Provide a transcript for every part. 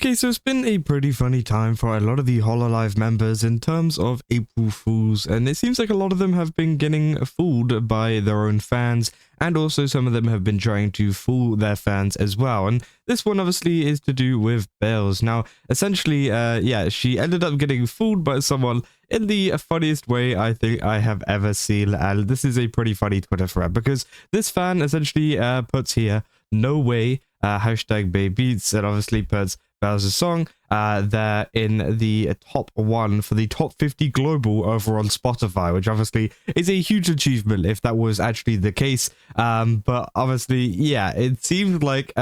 Okay, so it's been a pretty funny time for a lot of the Hololive members in terms of April Fools, and it seems like a lot of them have been getting fooled by their own fans, and also some of them have been trying to fool their fans as well. And this one obviously is to do with Baelz. Now, essentially, yeah, she ended up getting fooled by someone in the funniest way I think I have ever seen, and this is a pretty funny Twitter thread because this fan essentially puts here, "No way," hashtag Beats, and obviously puts Baelz's song there in the top 1 for the top 50 global over on Spotify, which obviously is a huge achievement if that was actually the case. But obviously, yeah, it seems like,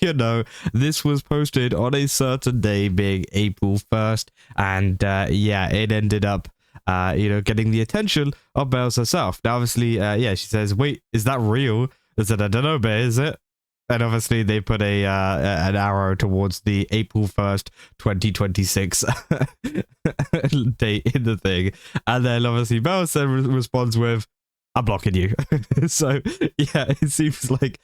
you know, this was posted on a certain day being April 1st, and yeah, it ended up you know, getting the attention of Baelz herself. Now, obviously, yeah, she says, "Wait, is that real?" I said, "I don't know, but is it?" And obviously they put a an arrow towards the April 1st, 2026 date in the thing. And then obviously Baelz responds with, "I'm blocking you." So yeah, it seems like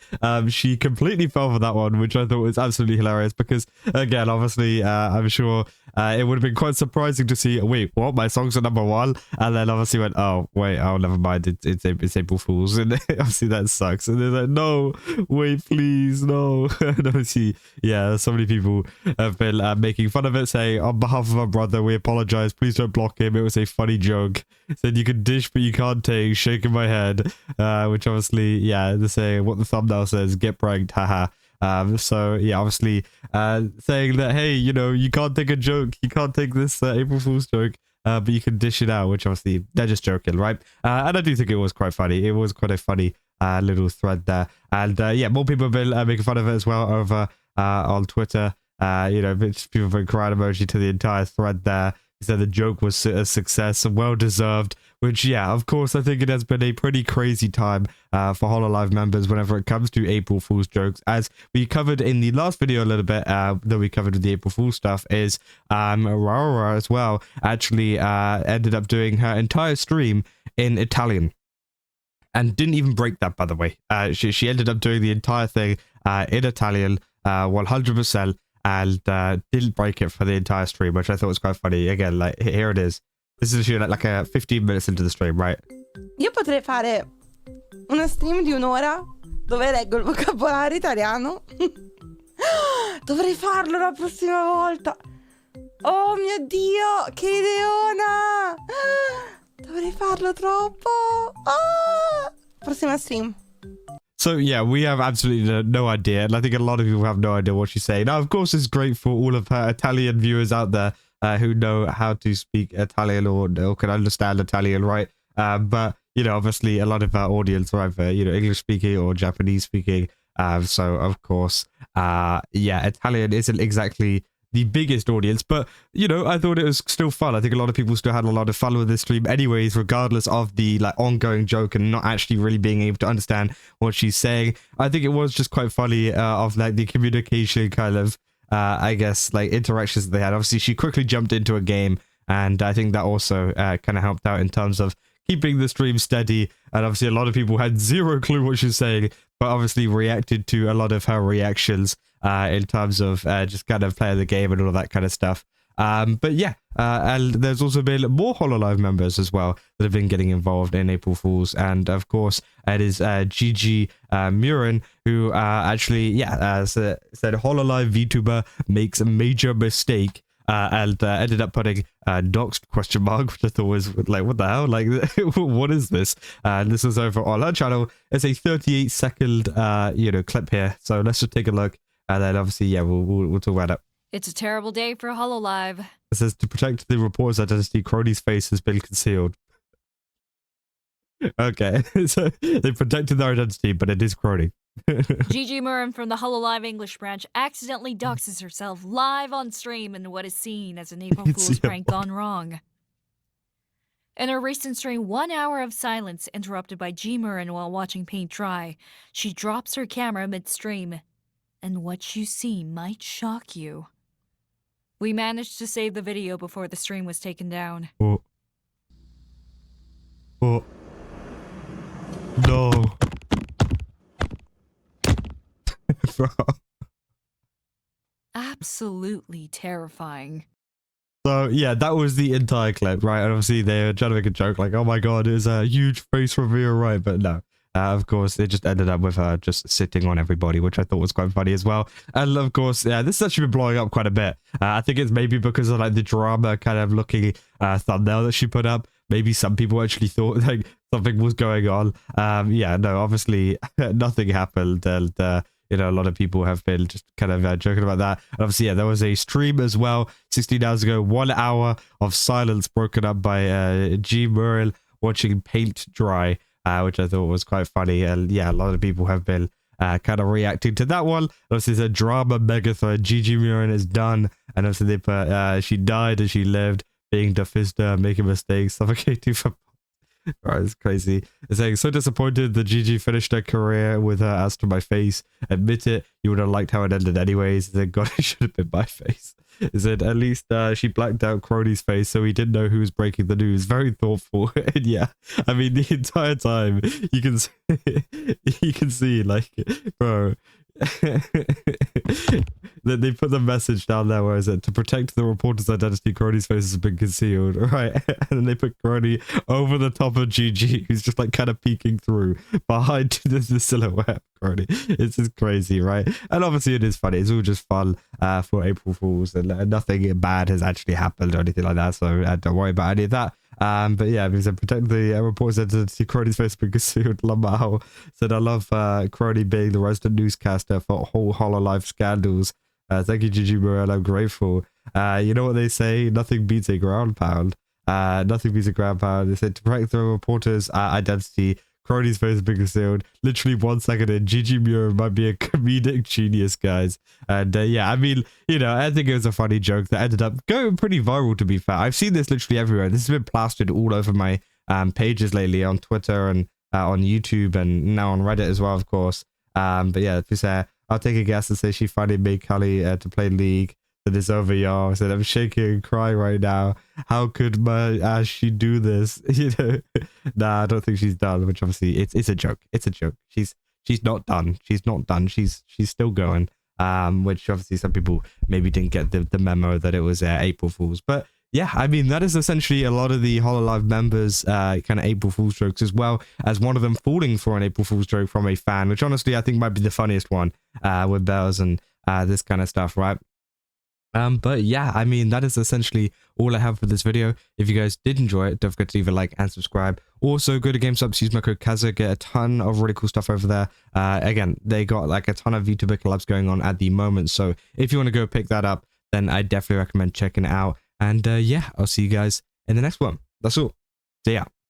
she completely fell for that one, which I thought was absolutely hilarious because, again, obviously I'm sure it would have been quite surprising to see, wait, what, my songs are #1, and then obviously went, oh wait, oh never mind, it's April Fools, and obviously that sucks. And they're like, no, wait, please, no. And obviously, yeah, so many people have been making fun of it, saying, "On behalf of our brother, we apologize, please don't block him, it was a funny joke. Said you can dish but you can't take," shaking my head, which obviously, yeah, they're saying what the thumbnail says, "Get pranked, haha." So yeah, obviously saying that, hey, you know, you can't take a joke, you can't take this April Fool's joke, but you can dish it out, which obviously they're just joking, right? And I do think it was quite funny. It was quite a funny little thread there, and yeah, more people have been making fun of it as well over on Twitter. You know, people have been crying emoji to the entire thread there. So the joke was a success, well deserved, which, yeah, of course, I think it has been a pretty crazy time for Hololive members whenever it comes to April Fool's jokes. As we covered in the last video a little bit, that we covered with the April Fool's stuff, is Raora as well actually ended up doing her entire stream in Italian. And didn't even break that, by the way. She ended up doing the entire thing in Italian, 100%. And didn't break it for the entire stream, which I thought was quite funny. Again, like, here it is. This is like a 15 minutes into the stream, right? Io potrei fare una stream di un'ora dove leggo il vocabolario italiano. Dovrei farlo la prossima volta. Oh mio Dio, che ideona! Dovrei farlo troppo. Prossima stream. So yeah, we have absolutely no idea, and I think a lot of people have no idea what she's saying. Now, of course, it's great for all of her Italian viewers out there who know how to speak Italian or can understand Italian, right? But, you know, obviously a lot of our audience are either, you know, English speaking or Japanese speaking. So, of course, yeah, Italian isn't exactly the biggest audience, but, you know, I thought it was still fun. I think a lot of people still had a lot of fun with this stream anyways, regardless of the like ongoing joke and not actually really being able to understand what she's saying. I think it was just quite funny of like the communication kind of I guess like interactions that they had. Obviously she quickly jumped into a game, and I think that also kind of helped out in terms of keeping the stream steady. And obviously a lot of people had zero clue what she's saying, but obviously reacted to a lot of her reactions in terms of just kind of playing the game and all that kind of stuff. But yeah, and there's also been more Hololive members as well that have been getting involved in April Fools, and of course it is Gigi Murin who actually, yeah, said Hololive VTuber makes a major mistake. And ended up putting doxed question mark, which I thought was like, what the hell? Like, what is this? And this is over on her channel. It's a 38-second, you know, clip here. So let's just take a look. And then obviously, yeah, we'll talk about it. It's a terrible day for Hololive. It says, to protect the reporter's identity, Crony's face has been concealed. Okay, so they protected their identity, but it is Crony. Gigi Murin from the Hololive English branch accidentally doxes herself live on stream in what is seen as an April Fool's prank gone wrong. In her recent stream, 1 hour of silence interrupted by G Murin while watching paint dry, she drops her camera mid-stream, and what you see might shock you. We managed to save the video before the stream was taken down. Oh. Oh. No. Ouch. absolutely terrifying. So yeah, that was the entire clip, right? And obviously they were trying to make a joke like, oh my god, it's a huge face reveal, right? But no. Of course, it just ended up with her just sitting on everybody, which I thought was quite funny as well. And of course, yeah, this has actually been blowing up quite a bit. I think it's maybe because of like the drama kind of looking thumbnail that she put up. Maybe some people actually thought like something was going on. Yeah, no, obviously nothing happened. And you know, a lot of people have been just kind of joking about that. And obviously, yeah, there was a stream as well 16 hours ago, 1 hour of silence broken up by Gigi Murin watching paint dry. Which I thought was quite funny. And yeah, a lot of people have been kind of reacting to that one. Obviously, it's a drama megathon. Gigi Murin is done. And obviously, they put she died and she lived, being Dufista, making mistakes, suffocating from. Right, it's crazy. It's saying, so disappointed that Gigi finished her career with her ass to my face. Admit it, you would have liked how it ended anyways. Then God, it should have been my face. Is it at least she blacked out Crony's face so he didn't know who was breaking the news. Very thoughtful. And yeah, I mean the entire time you can see, you can see like, bro. That they put the message down there where is it to protect the reporter's identity, Crony's face has been concealed, right? And then they put Crony over the top of Gigi, who's just like kind of peeking through behind the silhouette of Crony. It's just crazy, right? And obviously it is funny. It's all just fun for April Fools, and nothing bad has actually happened or anything like that, so don't worry about any of that. But yeah, because protect the reporter's identity, Crony's face been concealed. Lamau said, I love Crony being the resident newscaster for whole Hololive scandals. Thank you, Gigi Murin. I'm grateful. You know what they say? Nothing beats a ground pound. Nothing beats a ground pound. They said to protect the reporter's identity, Crony's face has been concealed. Literally 1 second in, Gigi Murin might be a comedic genius, guys. And yeah, I mean, you know, I think it was a funny joke that ended up going pretty viral, to be fair. I've seen this literally everywhere. This has been plastered all over my pages lately on Twitter and on YouTube and now on Reddit as well, of course. But yeah, if you say, I'll take a guess and say she finally made Cully to play League. That it's over, y'all. I said, I'm shaking and crying right now. How could my ass she do this? You know, nah, I don't think she's done. Which obviously it's a joke. It's a joke. She's not done. She's not done. She's still going. Which obviously some people maybe didn't get the memo that it was April Fools. But yeah, I mean that is essentially a lot of the Hololive members kind of April Fool's jokes, as well as one of them falling for an April Fool's joke from a fan, which honestly I think might be the funniest one with Baelz and this kind of stuff, right? But yeah, I mean, that is essentially all I have for this video. If you guys did enjoy it, don't forget to leave a like and subscribe. Also, go to GameStop, use my code Kaza, get a ton of really cool stuff over there. Again, they got like a ton of VTuber collabs going on at the moment. So if you want to go pick that up, then I definitely recommend checking it out. And yeah, I'll see you guys in the next one. That's all. See ya.